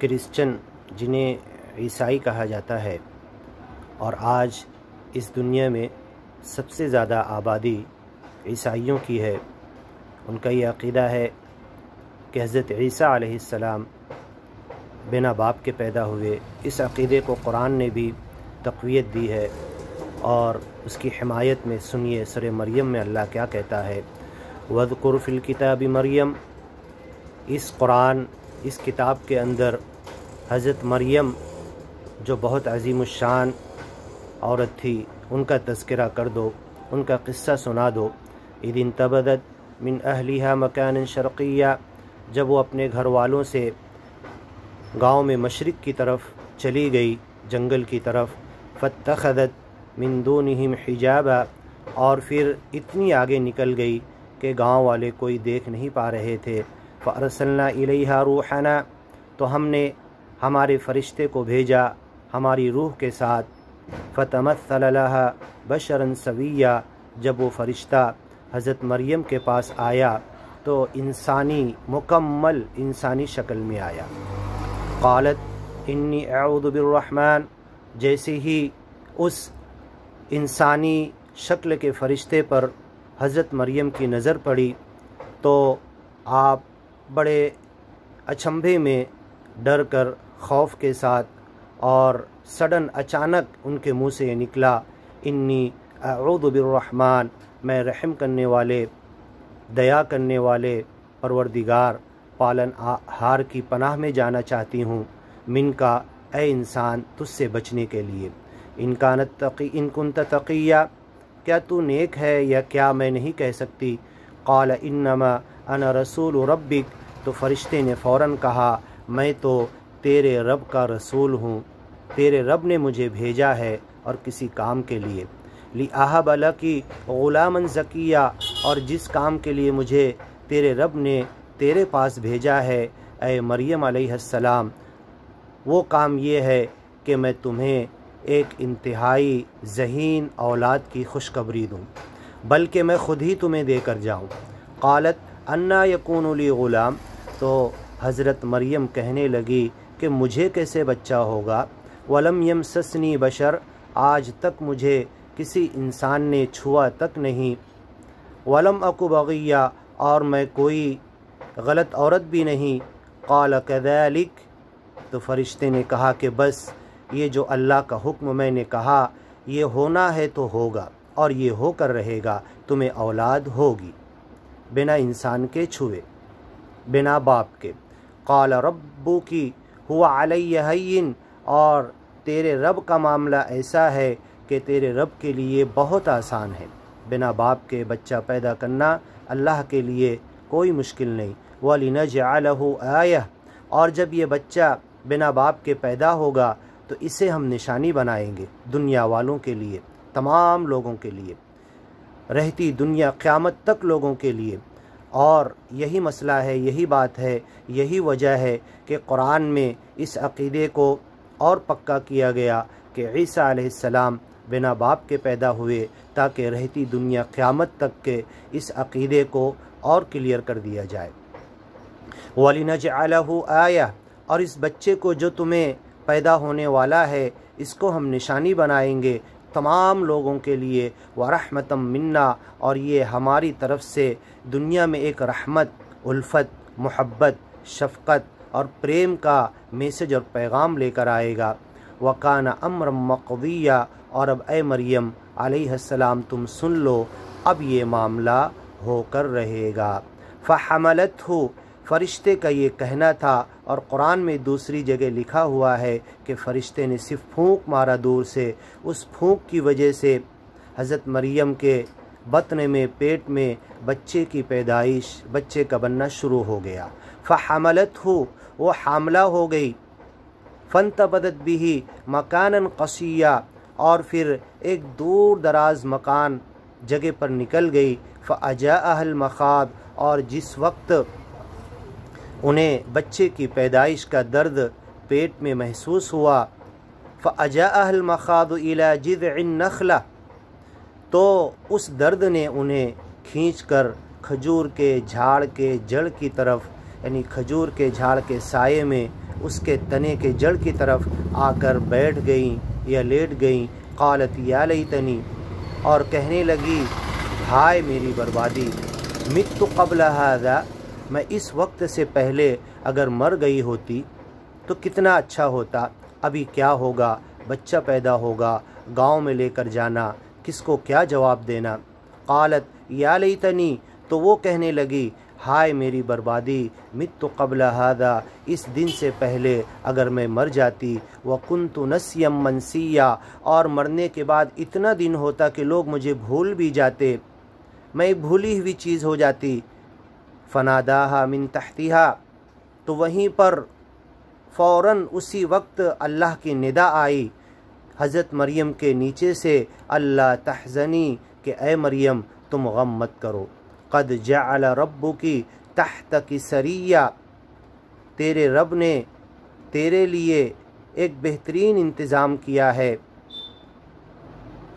Christian جنہیں عیسائی کہا جاتا ہے، اور آج اس دنیا میں سب سے زیادہ آبادی عیسائیوں کی ہے، ان کا یہ عقیدہ ہے کہ حضرت عیسیٰ علیہ السلام بنا باپ کے پیدا ہوئے۔ اس عقیدے کو قرآن نے بھی تقویت دی ہے، اور اس کی حمایت میں سنیے سورہ مریم میں اللہ کیا کہتا ہے، وَاذْكُرْ فِي الْكِتَابِ مریم۔ اس قرآن، اس کتاب کے اندر حضرت مریم جو بہت عظیم الشان عورت تھی، ان کا تذکرہ کر دو، ان کا قصہ سنا دو۔ اِذِ انتبذت من اہلہا مکانا شرقیہ، جب وہ اپنے گھر والوں سے گاؤں میں مشرق کی طرف چلی گئی، جنگل کی طرف، فاتخذت من دونہم حجابا، اور پھر اتنی آگے نکل گئی کہ گاؤں والے کوئی دیکھ نہیں پا رہے تھے۔ فارسلنا الیہا روحنا، تو ہم نے ہمارے فرشتے کو بھیجا ہماری روح کے ساتھ۔ فتمثل لہا بشرا سویا، جب وہ فرشتہ حضرت مریم کے پاس آیا تو انسانی، مکمل انسانی شکل میں آیا۔ قالت انی اعوذ بالرحمن، جیسے ہی اس انسانی شکل کے فرشتے پر حضرت مریم کی نظر پڑی تو آپ بڑے اچنبھے میں ڈر کر، خوف کے ساتھ، اور سڈن اچانک ان کے منہ سے یہ نکلا، انی اعوذ بالرحمن، میں رحم کرنے والے، دیا کرنے والے پروردگار پالن ہار کی پناہ میں جانا چاہتی ہوں، من کا، اے انسان، تجھ سے بچنے کے لیے۔ ان کنت تقیہ، کیا تو نیک ہے یا کیا میں نہیں کہہ سکتی؟ قال انما انا رسول ربک، تو فرشتے نے فوراً کہا، میں تو تیرے رب کا رسول ہوں، تیرے رب نے مجھے بھیجا ہے اور کسی کام کے لیے۔ لِأَهَبَ لَكِ غُلَامًا زَكِيًّا، اور جس کام کے لیے مجھے تیرے رب نے تیرے پاس بھیجا ہے اے مریم علیہ السلام، وہ کام یہ ہے کہ میں تمہیں ایک انتہائی ذہین اولاد کی خوشخبری دوں، بلکہ میں خود ہی تمہیں دے کر جاؤں۔ قالت انا یکون لی غلام، تو حضرت مریم کہنے لگی کہ مجھے کیسے بچہ ہوگا، ولم یمسسنی بشر، آج تک مجھے کسی انسان نے چھوا تک نہیں، ولم اک بغیہ، اور میں کوئی غلط عورت بھی نہیں۔ قال کذالک، تو فرشتے نے کہا کہ بس یہ جو اللہ کا حکم میں نے کہا یہ ہونا ہے تو ہوگا، اور یہ ہو کر رہے گا، تمہیں اولاد ہوگی بنا انسان کے چھوئے، بنا باپ کے۔ قال ربکی هو علی ہین، اور تیرے رب کا معاملہ ایسا ہے کہ تیرے رب کے لیے بہت آسان ہے، بنا باپ کے بچہ پیدا کرنا اللہ کے لیے کوئی مشکل نہیں۔ وَلِنَجْعَلَهُ آیَةً، اور جب یہ بچہ بنا باپ کے پیدا ہوگا تو اسے ہم نشانی بنائیں گے دنیا والوں کے لیے، تمام لوگوں کے لیے، رہتی دنیا قیامت تک لوگوں کے لیے۔ اور یہی مسئلہ ہے، یہی بات ہے، یہی وجہ ہے کہ قرآن میں اس عقیدے کو اور پکا کیا گیا کہ عیسیٰ علیہ السلام بنا باپ کے پیدا ہوئے، تاکہ رہتی دنیا قیامت تک کے اس عقیدے کو اور کلیئر کر دیا جائے۔ وَلِنَجْعَلَهُ آیَةً، اور اس بچے کو جو تمہیں پیدا ہونے والا ہے اس کو ہم نشانی بنائیں گے تمام لوگوں کے لیے، وَرَحْمَةً مِنَّا، اور یہ ہماری طرف سے دنیا میں ایک رحمت، الفت، محبت، شفقت اور پریم کا میسج اور پیغام لے کر آئے گا۔ وَكَانَ أَمْرًا مَقْضِيًّا، اور اب اے مریم علیہ السلام تم سن لو، اب یہ معاملہ ہو کر رہے گا۔ فَحَمَلَتْهُ، فرشتے کا یہ کہنا تھا، اور قرآن میں دوسری جگہ لکھا ہوا ہے کہ فرشتے نے صرف پھونک مارا دور سے، اس پھونک کی وجہ سے حضرت مریم کے بطن میں، پیٹ میں بچے کی پیدائش، بچے کا بننا شروع ہو گیا۔ فَحَمَلَتْهُ، وہ حاملہ ہو گئی، فَانْتَبَذَتْ بِهِ مَكَانًا قَصِيًّا، اور پھر ایک دور دراز مکان جگہ پر نکل گئی۔ فَأَجَاءَهَا الْمَخَاضُ، اور جس وقت انہیں بچے کی پیدائش کا درد پیٹ میں محسوس ہوا، فَأَجَاءَهَا الْمَخَاضُ إِلَى جِذْعِ النَّخْلَةِ، تو اس درد نے انہیں کھینچ کر کھجور کے جھاڑ کے جڑ کی طرف، یعنی کھجور کے جھاڑ کے سائے میں اس کے تنے کے جڑ کی طرف آ کر بیٹھ گئیں یا لیٹ گئیں۔ قالت یا لیتنی، اور کہنے لگی ہائے میری بربادی، مت قبل ھذا، میں اس وقت سے پہلے اگر مر گئی ہوتی تو کتنا اچھا ہوتا۔ ابھی کیا ہوگا، بچہ پیدا ہوگا، گاؤں میں لے کر جانا، کس کو کیا جواب دینا۔ قالت یا لیتنی، تو وہ کہنے لگی ہائے میری بربادی، مت قبل ھذا، اس دن سے پہلے اگر میں مر جاتی، وکنت نسیا منسیا، اور مرنے کے بعد اتنا دن ہوتا کہ لوگ مجھے بھول بھی جاتے، میں ایک بھولی ہوئی چیز ہو جاتی۔ فناداہا من تحتہا، تو وہیں پر فوراً اسی وقت اللہ کی ندا آئی حضرت مریم کے نیچے سے، اللہ تحزنی، کہ اے مریم تم غم مت کرو، قد جعل ربکی تحتک سریہ، تیرے رب نے تیرے لیے ایک بہترین انتظام کیا ہے۔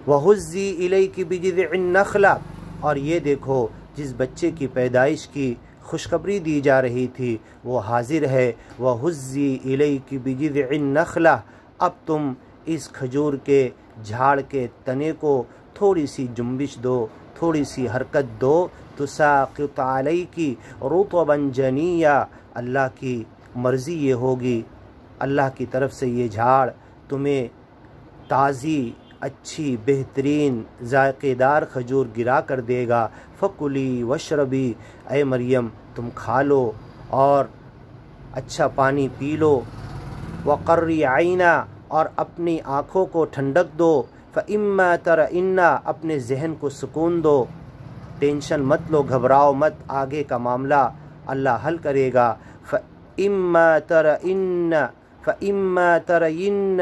وہزی الیک بجذع النخلہ، اور یہ دیکھو جس بچے کی پیدائش کی خوشخبری دی جا رہی تھی وہ حاضر ہے۔ وہزی الیک بجذع النخلہ، اب تم اس کھجور کے جھاڑ کے تنے کو تھوڑی سی جنبش دو، تھوڑی سی حرکت دو، تساقط علیک رطبا جنیا، اللہ کی مرضی یہ ہوگی، اللہ کی طرف سے یہ جھاڑ تمہیں تازی، اچھی، بہترین، ذائقے دار کھجور گرا کر دے گا۔ فکلی واشربی، اے مریم تم کھا لو اور اچھا پانی پی لو۔ وقری عینا، اور اپنی آنکھوں کو ٹھنڈک دو۔ فاما ترئن، اپنے ذہن کو سکون دو، ٹینشن مت لو، گھبراؤ مت، آگے کا معاملہ اللہ حل کرے گا۔ فاما ترئن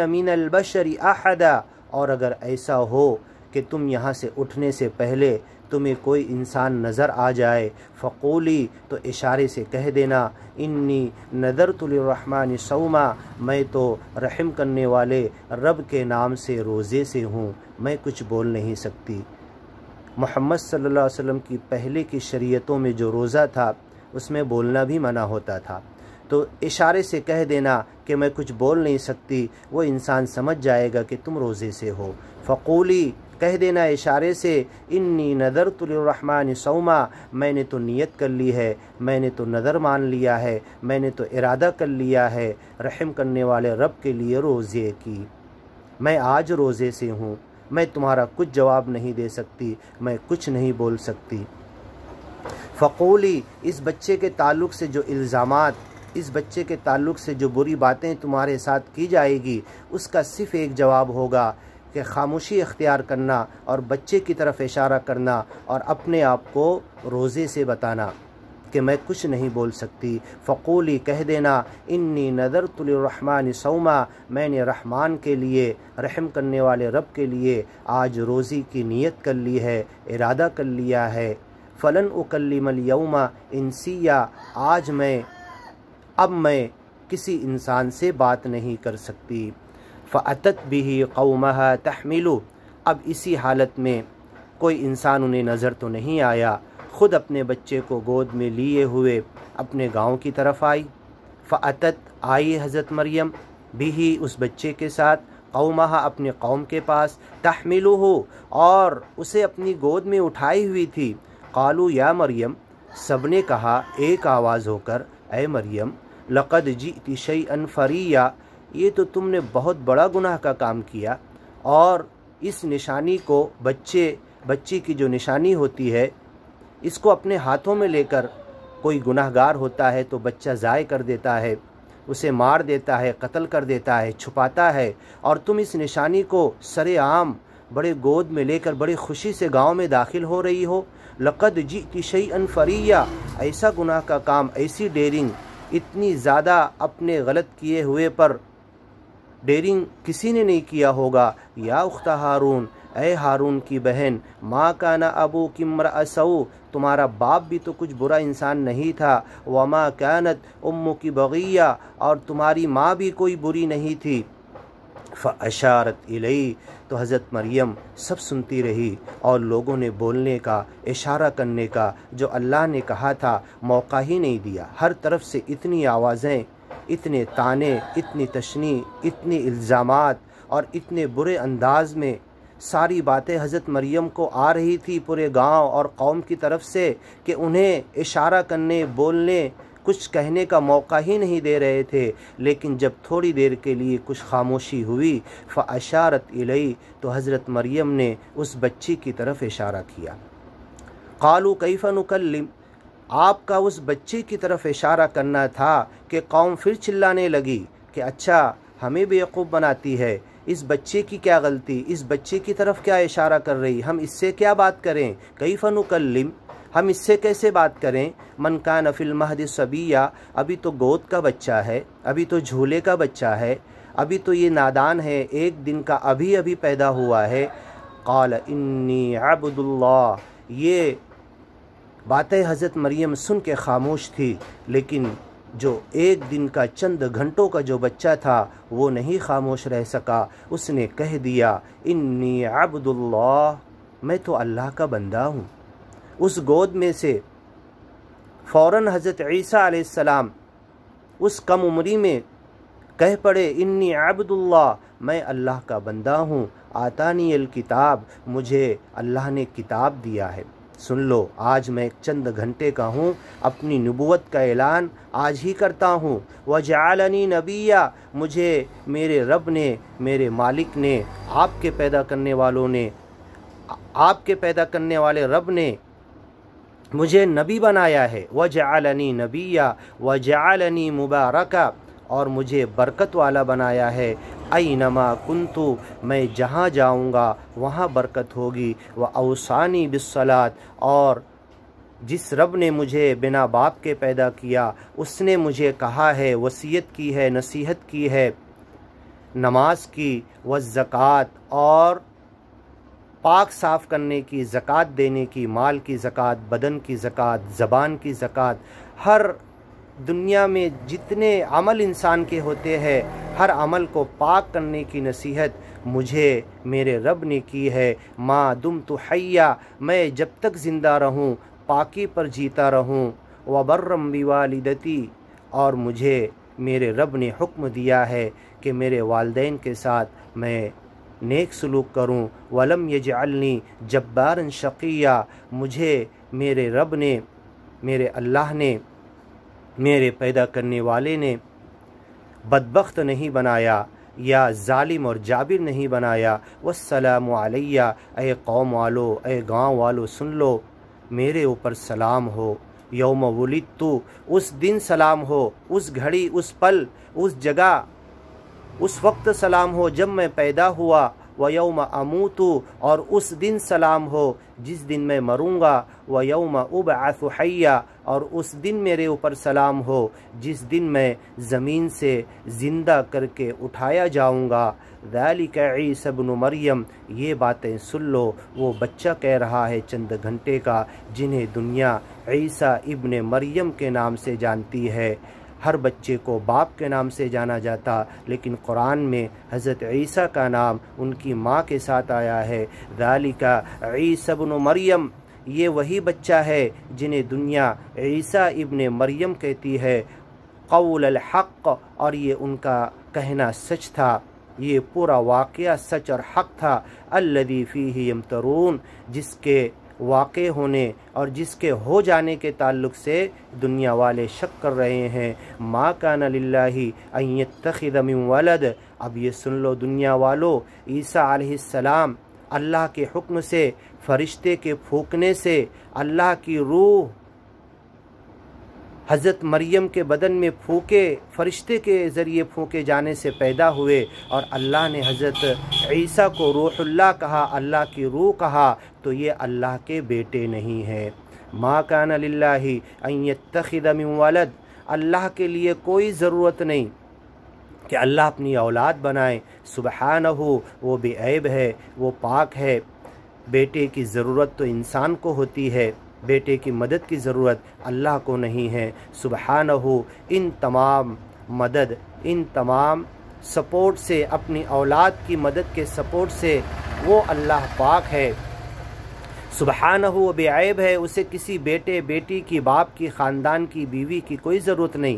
من البشر احدا، اور اگر ایسا ہو کہ تم یہاں سے اٹھنے سے پہلے تمہیں کوئی انسان نظر آ جائے، فقولی، تو اشارے سے کہہ دینا، انی نذرت للرحمن صوما، میں تو رحم کرنے والے رب کے نام سے روزے سے ہوں، میں کچھ بول نہیں سکتی۔ محمد صلی اللہ علیہ وسلم کی پہلے کی شریعتوں میں جو روزہ تھا اس میں بولنا بھی منع ہوتا تھا، تو اشارے سے کہہ دینا کہ میں کچھ بول نہیں سکتی، وہ انسان سمجھ جائے گا کہ تم روزے سے ہو۔ فقولی، کہہ دینا اشارے سے، انی نذرت للرحمن صوما، میں نے تو نیت کر لی ہے، میں نے تو نظر مان لیا ہے، میں نے تو ارادہ کر لیا ہے رحم کرنے والے رب کے لیے روزے کی، میں آج روزے سے ہوں، میں تمہارا کچھ جواب نہیں دے سکتی، میں کچھ نہیں بول سکتی۔ فقولی، اس بچے کے تعلق سے جو الزامات، اس بچے کے تعلق سے جو بری باتیں تمہارے ساتھ کی جائے گی، اس کا صرف ایک جواب ہوگا کہ خاموشی اختیار کرنا اور بچے کی طرف اشارہ کرنا اور اپنے آپ کو روزے سے بتانا کہ میں کچھ نہیں بول سکتی۔ فقولی، کہہ دینا، انی نذرت للرحمن صوما، میں نے رحمان کے لیے، رحم کرنے والے رب کے لیے آج روزی کی نیت کر لی ہے، ارادہ کر لیا ہے۔ فلن اکلم اليوم انسیا، اب میں کسی انسان سے بات نہیں کر سکتی۔ فأتت به قومها تحملو، اب اسی حالت میں کوئی انسان انہیں نظر تو نہیں آیا، خود اپنے بچے کو گود میں لیے ہوئے اپنے گاؤں کی طرف آئی۔ فأتت، آئی حضرت مریم، بھی اس بچے کے ساتھ، قومها، اپنے قوم کے پاس، تحملہ، اور اسے اپنی گود میں اٹھائی ہوئی تھی۔ قالوا یا مریم، سب نے کہا ایک آواز ہو کر، اے مریم، لقد جئت شیئا فریہ، یہ تو تم نے بہت بڑا گناہ کا کام کیا، اور اس نشانی کو، بچی کی جو نشانی ہوتی ہے، اس کو اپنے ہاتھوں میں لے کر کوئی گناہ گار ہوتا ہے تو بچہ ضائع کر دیتا ہے، اسے مار دیتا ہے، قتل کر دیتا ہے، چھپاتا ہے، اور تم اس نشانی کو سرے عام بڑے گود میں لے کر بڑی خوشی سے گاؤں میں داخل ہو رہی ہو۔ لقد جئت شیئا فریہ، ایسا گناہ کا کام، ایسی ڈیرنگ، اتنی زیادہ اپنے غلط کیے ہوئے پر ڈیرنگ کسی نے نہیں کیا ہوگا۔ یا اخت ہارون، اے ہارون کی بہن، ما کان ابوک امرأ سوء، تمہارا باپ بھی تو کچھ برا انسان نہیں تھا، وما کانت امک بغیہ، اور تمہاری ماں بھی کوئی بری نہیں تھی۔ فاشارت الیہ، تو حضرت مریم سب سنتی رہی اور لوگوں نے بولنے کا، اشارہ کرنے کا جو اللہ نے کہا تھا موقع ہی نہیں دیا۔ ہر طرف سے اتنی آوازیں، اتنے تانے، اتنی تشنیع، اتنی الزامات اور اتنے برے انداز میں ساری باتیں حضرت مریم کو آ رہی تھی پورے گاؤں اور قوم کی طرف سے کہ انہیں اشارہ کرنے، بولنے، کچھ کہنے کا موقع ہی نہیں دے رہے تھے۔ لیکن جب تھوڑی دیر کے لیے کچھ خاموشی ہوئی، فاشارت الیہ، تو حضرت مریم نے اس بچی کی طرف اشارہ کیا۔ قالوا کیف نکلم، آپ کا اس بچے کی طرف اشارہ کرنا تھا کہ قوم پھر چلانے لگی کہ اچھا ہمیں بیوقوف بناتی ہے، اس بچے کی کیا غلطی، اس بچے کی طرف کیا اشارہ کر رہی، ہم اس سے کیا بات کریں، کیف نکلم، ہم اس سے کیسے بات کریں، من کان فی المہد صبیا، ابھی تو گود کا بچہ ہے، ابھی تو جھولے کا بچہ ہے، ابھی تو یہ نادان ہے، ایک دن کا ابھی پیدا ہوا ہے۔ قال انی عبد اللہ، یہ باتیں حضرت مریم سن کے خاموش تھی، لیکن جو ایک دن کا چند گھنٹوں کا جو بچہ تھا وہ نہیں خاموش رہ سکا، اس نے کہہ دیا انی عبد اللہ، میں تو اللہ کا بندہ ہوں۔ اس گود میں سے فوراً حضرت عیسیٰ علیہ السلام اس کم عمری میں کہہ پڑے انی عبد اللہ، میں اللہ کا بندہ ہوں، آتانی الکتاب، مجھے اللہ نے کتاب دیا ہے۔ سن لو، آج میں چند گھنٹے کا ہوں، اپنی نبوت کا اعلان آج ہی کرتا ہوں۔ وجعلنی نبیا، مجھے میرے رب نے، میرے مالک نے، آپ کے پیدا کرنے والے رب نے مجھے نبی بنایا ہے۔ وجعلنی نبیا وجعلنی مبارکا، اور مجھے برکت والا بنایا ہے۔ اینما کنتو، میں جہاں جاؤں گا وہاں برکت ہوگی۔ واوصانی بالصلاۃ، اور جس رب نے مجھے بنا باپ کے پیدا کیا اس نے مجھے کہا ہے، وصیت کی ہے، نصیحت کی ہے نماز کی، والزکوٰۃ، اور پاک صاف کرنے کی، زکوٰۃ دینے کی، مال کی زکوٰۃ، بدن کی زکوٰۃ، زبان کی زکوٰۃ، ہر دنیا میں جتنے عمل انسان کے ہوتے ہیں ہر عمل کو پاک کرنے کی نصیحت مجھے میرے رب نے کی ہے۔ ما دمت حیا، میں جب تک زندہ رہوں پاکی پر جیتا رہوں۔ وبرم بوالدتی، اور مجھے میرے رب نے حکم دیا ہے کہ میرے والدین کے ساتھ میں نیک سلوک کروں۔ ولم یجعلنی جبارا شقیا، مجھے میرے رب نے، میرے اللہ نے، میرے پیدا کرنے والے نے بدبخت نہیں بنایا یا ظالم اور جابر نہیں بنایا۔ والسلام علیہ، اے قوم والو، اے گاؤں والو سن لو، میرے اوپر سلام ہو۔ یوم ولدت، اس دن سلام ہو، اس گھڑی، اس پل، اس جگہ، اس وقت سلام ہو جب میں پیدا ہوا۔ ویوم اموت، اور اس دن سلام ہو جس دن میں مروں گا۔ ویوم ابعث حیا، اور اس دن میرے اوپر سلام ہو جس دن میں زمین سے زندہ کر کے اٹھایا جاؤں گا۔ ذالک عیسی ابن مریم، یہ باتیں سن لو، وہ بچہ کہہ رہا ہے چند گھنٹے کا، جنہیں دنیا عیسیٰ ابن مریم کے نام سے جانتی ہے۔ ہر بچے کو باپ کے نام سے جانا جاتا، لیکن قرآن میں حضرت عیسیٰ کا نام ان کی ماں کے ساتھ آیا ہے۔ ذالک عیسی ابن مریم، یہ وہی بچہ ہے جنہیں دنیا عیسیٰ ابن مریم کہتی ہے۔ قول الحق، اور یہ ان کا کہنا سچ تھا، یہ پورا واقعہ سچ اور حق تھا۔ الذی فیہ یمترون، جس کے واقع ہونے اور جس کے ہو جانے کے تعلق سے دنیا والے شک کر رہے ہیں۔ ما کان للہ ان یتخذ من ولد، اب یہ سن لو دنیا والو، عیسیٰ علیہ السلام اللہ کے حکم سے، فرشتے کے پھونکنے سے، اللہ کی روح حضرت مریم کے بدن میں پھونکے، فرشتے کے ذریعے پھونکے جانے سے پیدا ہوئے، اور اللہ نے حضرت عیسیٰ کو روح اللہ کہا، اللہ کی روح کہا، تو یہ اللہ کے بیٹے نہیں ہیں۔ ما کان للہ ان یتخذ من ولد، اللہ کے لیے کوئی ضرورت نہیں کہ اللہ اپنی اولاد بنائے، سبحانہ، وہ بے عیب ہے، وہ پاک ہے۔ بیٹے کی ضرورت تو انسان کو ہوتی ہے، بیٹے کی مدد کی ضرورت اللہ کو نہیں ہے، سبحانہ۔ ان تمام مدد، ان تمام سپورٹ سے، اپنی اولاد کی مدد کے سپورٹ سے وہ اللہ پاک ہے، سبحانہ، وہ بے عیب ہے، اسے کسی بیٹے بیٹی کی، باپ کی، خاندان کی، بیوی کی کوئی ضرورت نہیں۔